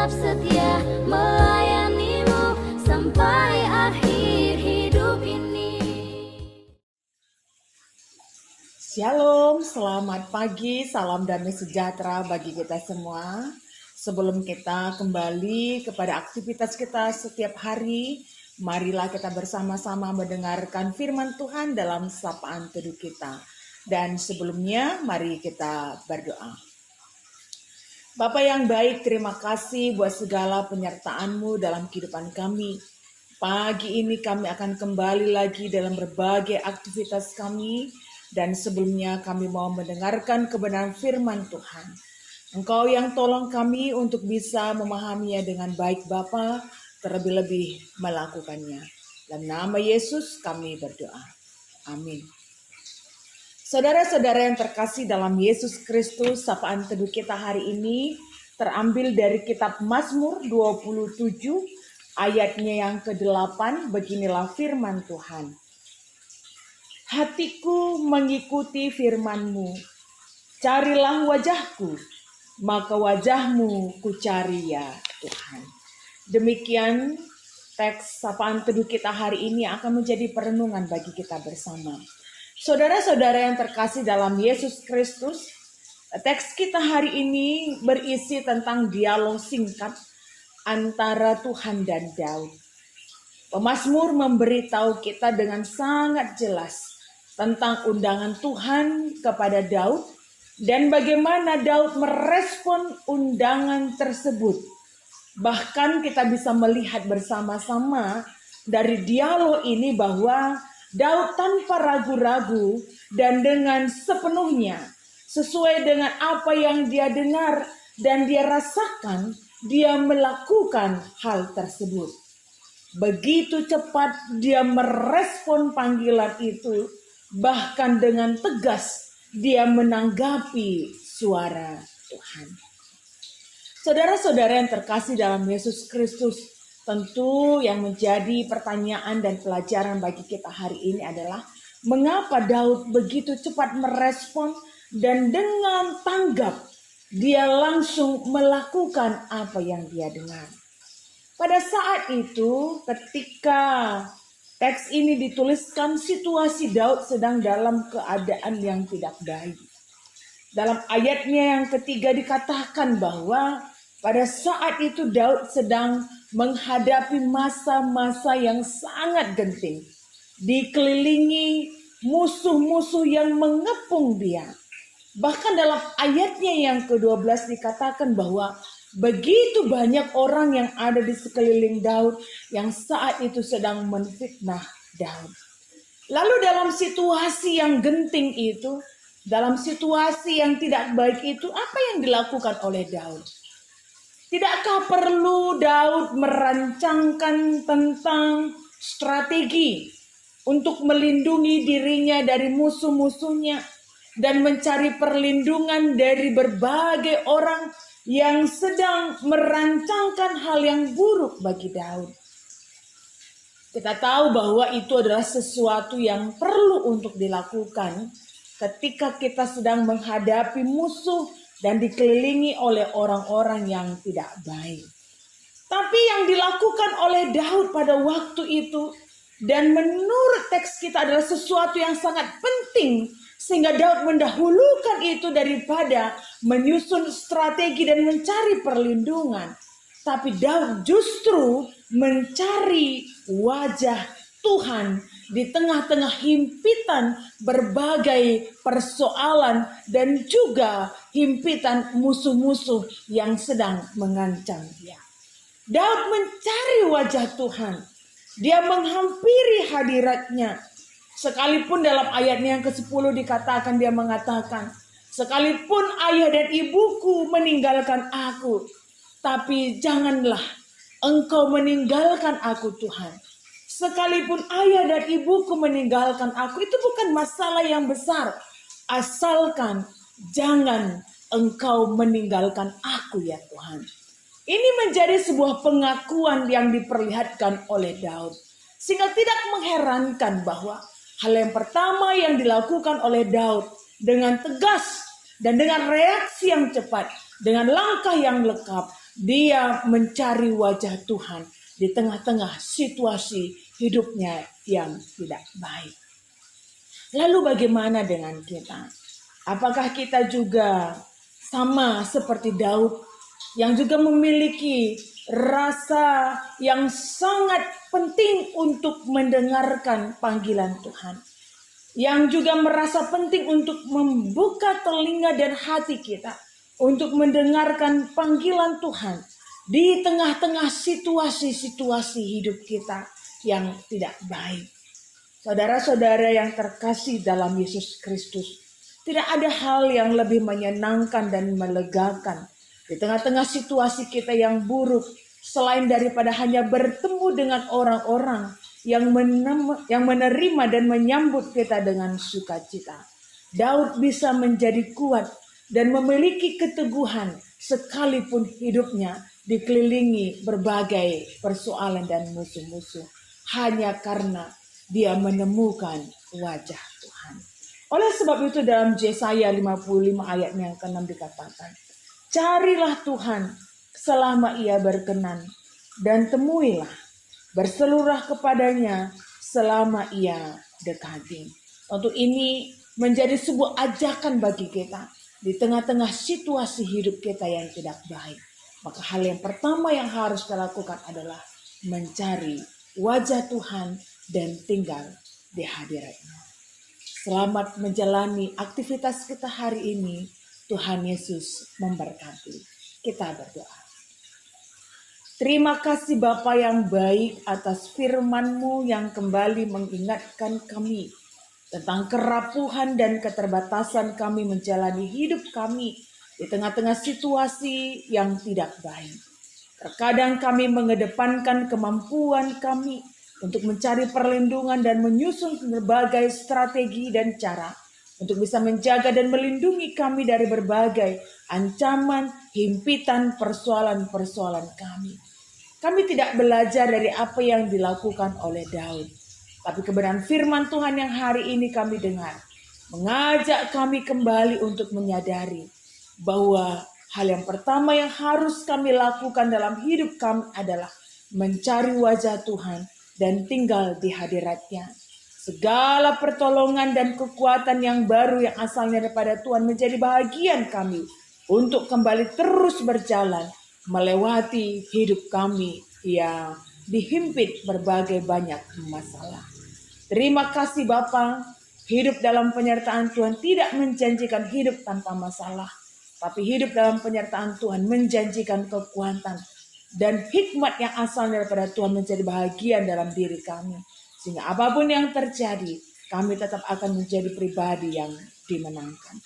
tetap setia melayanimu sampai akhir hidup ini. Shalom, selamat pagi, salam damai sejahtera bagi kita semua. Sebelum kita kembali kepada aktivitas kita setiap hari, marilah kita bersama-sama mendengarkan firman Tuhan dalam sapaan teduh kita. Dan sebelumnya, mari kita berdoa. Bapa yang baik, terima kasih buat segala penyertaan-Mu dalam kehidupan kami. Pagi ini kami akan kembali lagi dalam berbagai aktivitas kami. Dan sebelumnya kami mau mendengarkan kebenaran firman Tuhan. Engkau yang tolong kami untuk bisa memahaminya dengan baik Bapa, terlebih-lebih melakukannya. Dalam nama Yesus kami berdoa. Amin. Saudara-saudara yang terkasih dalam Yesus Kristus, sapaan teduh kita hari ini terambil dari kitab Mazmur 27 ayatnya yang ke-8. Beginilah firman Tuhan. Hatiku mengikuti firman-Mu, carilah wajahku, maka wajah-Mu kucari ya Tuhan. Demikian teks sapaan teduh kita hari ini akan menjadi perenungan bagi kita bersama. Saudara-saudara yang terkasih dalam Yesus Kristus, teks kita hari ini berisi tentang dialog singkat antara Tuhan dan Daud. Pemazmur memberitahu kita dengan sangat jelas tentang undangan Tuhan kepada Daud dan bagaimana Daud merespon undangan tersebut. Bahkan kita bisa melihat bersama-sama dari dialog ini bahwa Daud tanpa ragu-ragu dan dengan sepenuhnya sesuai dengan apa yang dia dengar dan dia rasakan, dia melakukan hal tersebut. Begitu cepat dia merespon panggilan itu, bahkan dengan tegas dia menanggapi suara Tuhan. Saudara-saudara yang terkasih dalam Yesus Kristus, tentu yang menjadi pertanyaan dan pelajaran bagi kita hari ini adalah mengapa Daud begitu cepat merespon dan dengan tanggap dia langsung melakukan apa yang dia dengar. Pada saat itu ketika teks ini dituliskan, situasi Daud sedang dalam keadaan yang tidak baik. Dalam ayatnya yang ketiga dikatakan bahwa pada saat itu Daud sedang menghadapi masa-masa yang sangat genting. Dikelilingi musuh-musuh yang mengepung dia. Bahkan dalam ayatnya yang ke-12 dikatakan bahwa begitu banyak orang yang ada di sekeliling Daud yang saat itu sedang menfitnah Daud. Lalu dalam situasi yang genting itu, dalam situasi yang tidak baik itu, apa yang dilakukan oleh Daud? Tidakkah perlu Daud merancangkan tentang strategi untuk melindungi dirinya dari musuh-musuhnya dan mencari perlindungan dari berbagai orang yang sedang merancangkan hal yang buruk bagi Daud? Kita tahu bahwa itu adalah sesuatu yang perlu untuk dilakukan ketika kita sedang menghadapi musuh dan dikelilingi oleh orang-orang yang tidak baik. Tapi yang dilakukan oleh Daud pada waktu itu dan menurut teks kita adalah sesuatu yang sangat penting, sehingga Daud mendahulukan itu daripada menyusun strategi dan mencari perlindungan. Tapi Daud justru mencari wajah Tuhan di tengah-tengah himpitan berbagai persoalan dan juga himpitan musuh-musuh yang sedang mengancam dia. Daud mencari wajah Tuhan. Dia menghampiri hadiratnya. Sekalipun dalam ayatnya yang ke-10 dikatakan, dia mengatakan, sekalipun ayah dan ibuku meninggalkan aku, tapi janganlah engkau meninggalkan aku Tuhan. Sekalipun ayah dan ibuku meninggalkan aku, itu bukan masalah yang besar. Asalkan jangan engkau meninggalkan aku ya Tuhan. Ini menjadi sebuah pengakuan yang diperlihatkan oleh Daud. Sehingga tidak mengherankan bahwa hal yang pertama yang dilakukan oleh Daud dengan tegas dan dengan reaksi yang cepat, dengan langkah yang lekap, Dia mencari wajah Tuhan di tengah-tengah situasi hidupnya yang tidak baik. Lalu bagaimana dengan kita? Apakah kita juga sama seperti Daud yang juga memiliki rasa yang sangat penting untuk mendengarkan panggilan Tuhan, yang juga merasa penting untuk membuka telinga dan hati kita untuk mendengarkan panggilan Tuhan di tengah-tengah situasi-situasi hidup kita yang tidak baik. Saudara-saudara yang terkasih dalam Yesus Kristus, tidak ada hal yang lebih menyenangkan dan melegakan di tengah-tengah situasi kita yang buruk selain daripada hanya bertemu dengan orang-orang yang menerima dan menyambut kita dengan sukacita. Daud bisa menjadi kuat dan memiliki keteguhan sekalipun hidupnya dikelilingi berbagai persoalan dan musuh-musuh, hanya karena dia menemukan wajah Tuhan. Oleh sebab itu dalam Yesaya 55 ayat yang ke-6 dikatakan, carilah Tuhan selama ia berkenan dan temuilah, berseluruh kepadanya selama ia dekati. Tentu ini menjadi sebuah ajakan bagi kita di tengah-tengah situasi hidup kita yang tidak baik. Maka hal yang pertama yang harus kita lakukan adalah mencari wajah Tuhan dan tinggal di hadiratnya. Selamat menjalani aktivitas kita hari ini. Tuhan Yesus memberkati. Kita berdoa. Terima kasih Bapa yang baik atas firman-Mu yang kembali mengingatkan kami tentang kerapuhan dan keterbatasan kami menjalani hidup kami di tengah-tengah situasi yang tidak baik. Terkadang kami mengedepankan kemampuan kami untuk mencari perlindungan dan menyusun berbagai strategi dan cara untuk bisa menjaga dan melindungi kami dari berbagai ancaman, himpitan, persoalan-persoalan kami. Kami tidak belajar dari apa yang dilakukan oleh Daud, tapi kebenaran firman Tuhan yang hari ini kami dengar mengajak kami kembali untuk menyadari bahwa hal yang pertama yang harus kami lakukan dalam hidup kami adalah mencari wajah Tuhan dan tinggal di hadiratnya. Segala pertolongan dan kekuatan yang baru yang asalnya daripada Tuhan menjadi bahagian kami untuk kembali terus berjalan melewati hidup kami yang dihimpit berbagai banyak masalah. Terima kasih Bapa, hidup dalam penyertaan Tuhan tidak menjanjikan hidup tanpa masalah, tapi hidup dalam penyertaan Tuhan menjanjikan kekuatan dan hikmat yang asal daripada Tuhan menjadi bahagian dalam diri kami. Sehingga apapun yang terjadi, kami tetap akan menjadi pribadi yang dimenangkan.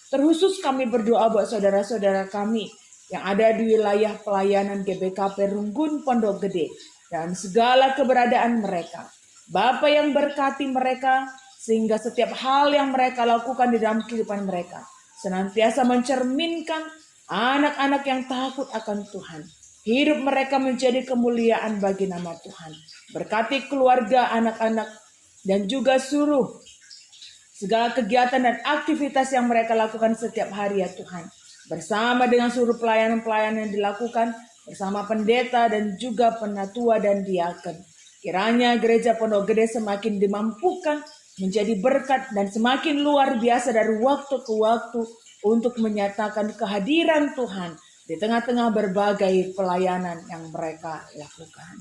Terkhusus kami berdoa buat saudara-saudara kami yang ada di wilayah pelayanan GBKP Runggun Pondok Gede dan segala keberadaan mereka. Bapa yang berkati mereka sehingga setiap hal yang mereka lakukan di dalam kehidupan mereka senantiasa mencerminkan anak-anak yang takut akan Tuhan. Hidup mereka menjadi kemuliaan bagi nama Tuhan. Berkati keluarga, anak-anak, dan juga suruh segala kegiatan dan aktivitas yang mereka lakukan setiap hari ya Tuhan. Bersama dengan seluruh pelayanan-pelayanan yang dilakukan, bersama pendeta dan juga penatua dan diaken. Kiranya gereja Pondok Gede semakin dimampukan menjadi berkat dan semakin luar biasa dari waktu ke waktu untuk menyatakan kehadiran Tuhan di tengah-tengah berbagai pelayanan yang mereka lakukan.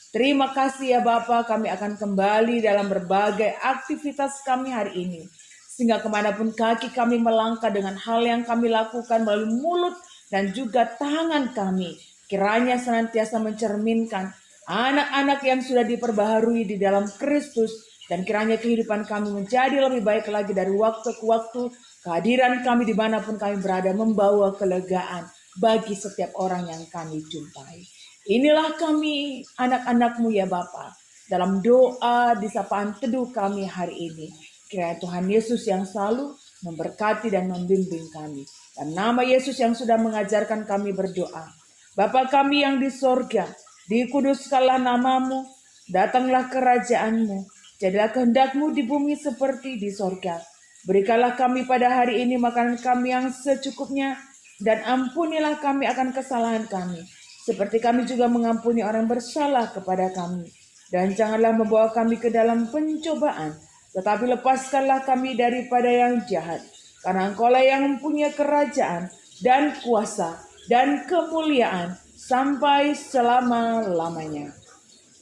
Terima kasih ya Bapa, kami akan kembali dalam berbagai aktivitas kami hari ini. Sehingga kemanapun kaki kami melangkah dengan hal yang kami lakukan melalui mulut dan juga tangan kami, kiranya senantiasa mencerminkan anak-anak yang sudah diperbaharui di dalam Kristus, dan kiranya kehidupan kami menjadi lebih baik lagi dari waktu ke waktu. Kehadiran kami dimanapun kami berada membawa kelegaan bagi setiap orang yang kami jumpai. Inilah kami anak-anak-Mu ya Bapa, dalam doa di sapaan teduh kami hari ini. Kiranya Tuhan Yesus yang selalu memberkati dan membimbing kami. Dan nama Yesus yang sudah mengajarkan kami berdoa. Bapa kami yang di sorga, dikuduskanlah nama-Mu, datanglah kerajaan-Mu, jadilah kehendak-Mu di bumi seperti di sorga. Berikanlah kami pada hari ini makanan kami yang secukupnya, dan ampunilah kami akan kesalahan kami, seperti kami juga mengampuni orang bersalah kepada kami. Dan janganlah membawa kami ke dalam pencobaan, tetapi lepaskanlah kami daripada yang jahat. Karena Engkaulah yang mempunyai kerajaan dan kuasa dan kemuliaan sampai selama-lamanya.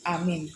Amin.